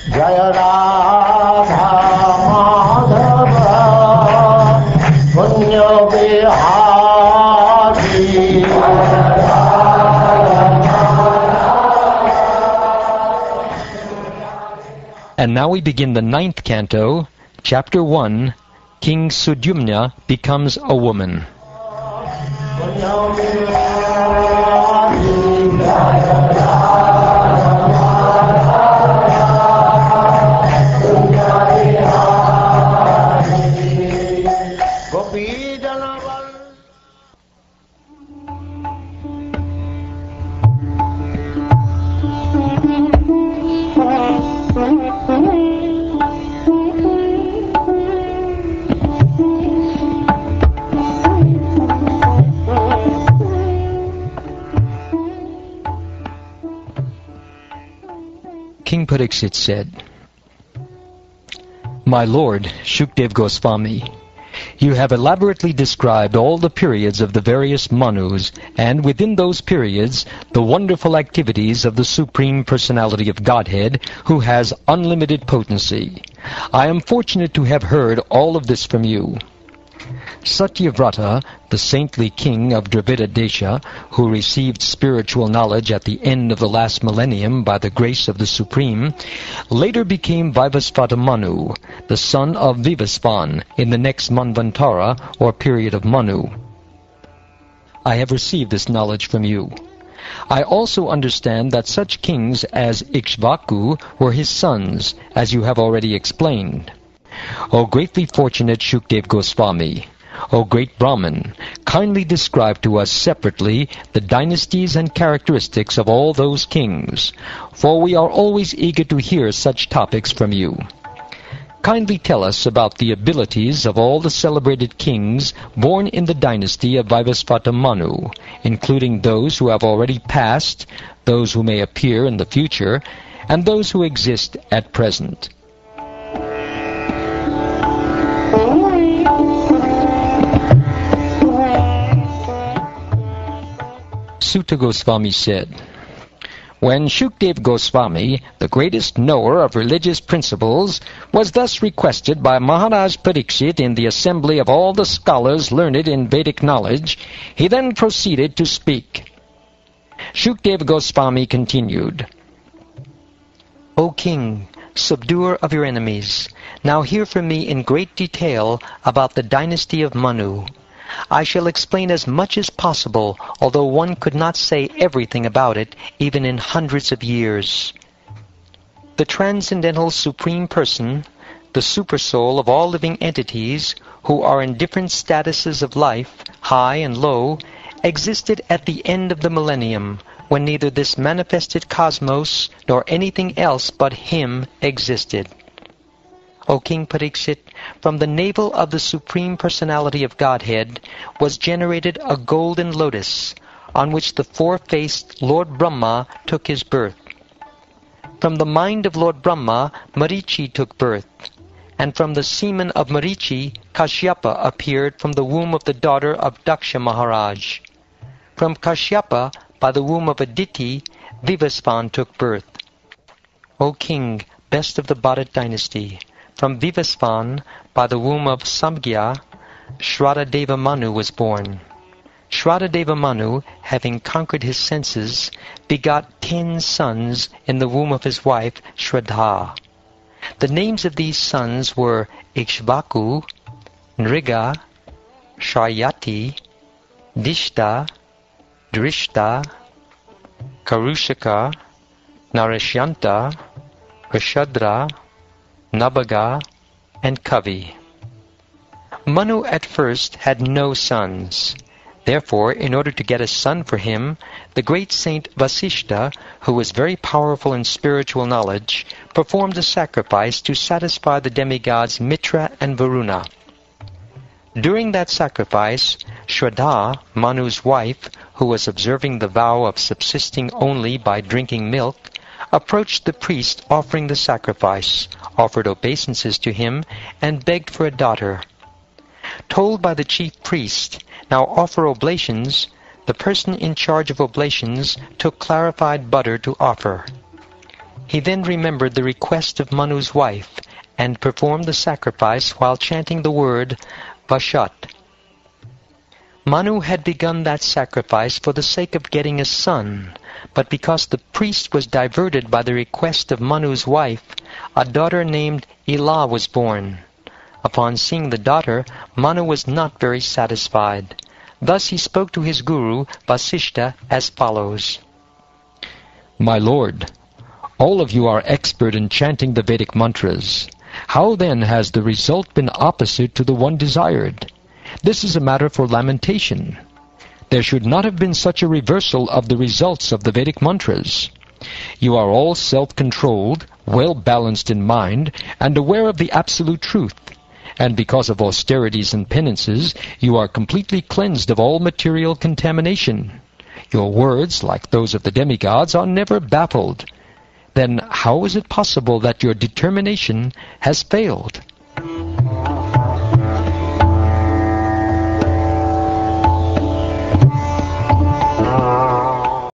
Jaya Radha Madhava Punya Vihari. And now we begin the 9th canto, chapter 1, King Sudyumna becomes a woman. King Pariksit said, "My lord, Shukdev Goswami, you have elaborately described all the periods of the various Manus, and within those periods, the wonderful activities of the Supreme Personality of Godhead, who has unlimited potency. I am fortunate to have heard all of this from you. Satyavrata, the saintly king of Dravida Desha, who received spiritual knowledge at the end of the last millennium by the grace of the Supreme, later became Vivasvata Manu, the son of Vivasvan, in the next Manvantara, or period of Manu. I have received this knowledge from you. I also understand that such kings as Ikshvaku were his sons, as you have already explained. O greatly fortunate Shukdev Goswami, O great Brahman, kindly describe to us separately the dynasties and characteristics of all those kings, for we are always eager to hear such topics from you. Kindly tell us about the abilities of all the celebrated kings born in the dynasty of Vivasvata Manu, including those who have already passed, those who may appear in the future, and those who exist at present." Sutta Goswami said, "When Shukdev Goswami, the greatest knower of religious principles, was thus requested by Maharaj Pariksit in the assembly of all the scholars learned in Vedic knowledge, he then proceeded to speak. Shukdev Goswami continued, O king, subduer of your enemies, now hear from me in great detail about the dynasty of Manu. I shall explain as much as possible, although one could not say everything about it, even in hundreds of years. The transcendental Supreme Person, the Supersoul of all living entities, who are in different statuses of life, high and low, existed at the end of the millennium, when neither this manifested cosmos nor anything else but Him existed. O King Pariksit, from the navel of the Supreme Personality of Godhead was generated a golden lotus, on which the four-faced Lord Brahma took his birth. From the mind of Lord Brahma, Marichi took birth, and from the semen of Marichi, Kashyapa appeared from the womb of the daughter of Daksha Maharaj. From Kashyapa, by the womb of Aditi, Vivasvan took birth. O King, best of the Bharat dynasty, from Vivasvan, by the womb of Samgya, Shradadeva Manu was born. Shradadeva Manu, having conquered his senses, begot 10 sons in the womb of his wife Shraddha. The names of these sons were Ikshvaku, Nriga, Sharyati, Dishta, Drishta, Karushaka, Narashyanta, Rashadra, Nabaga, and Kavi. Manu at first had no sons. Therefore, in order to get a son for him, the great saint Vasishta, who was very powerful in spiritual knowledge, performed a sacrifice to satisfy the demigods Mitra and Varuna. During that sacrifice, Shraddha, Manu's wife, who was observing the vow of subsisting only by drinking milk, approached the priest offering the sacrifice, offered obeisances to him, and begged for a daughter. Told by the chief priest, "Now offer oblations," the person in charge of oblations took clarified butter to offer. He then remembered the request of Manu's wife and performed the sacrifice while chanting the word Vashat. Manu had begun that sacrifice for the sake of getting a son, but because the priest was diverted by the request of Manu's wife, a daughter named Ila was born. Upon seeing the daughter, Manu was not very satisfied. Thus he spoke to his guru, Vasishta, as follows. My lord, all of you are expert in chanting the Vedic mantras. How then has the result been opposite to the one desired? This is a matter for lamentation. There should not have been such a reversal of the results of the Vedic mantras. You are all self-controlled, well-balanced in mind, and aware of the absolute truth. And because of austerities and penances, you are completely cleansed of all material contamination. Your words, like those of the demigods, are never baffled. Then how is it possible that your determination has failed?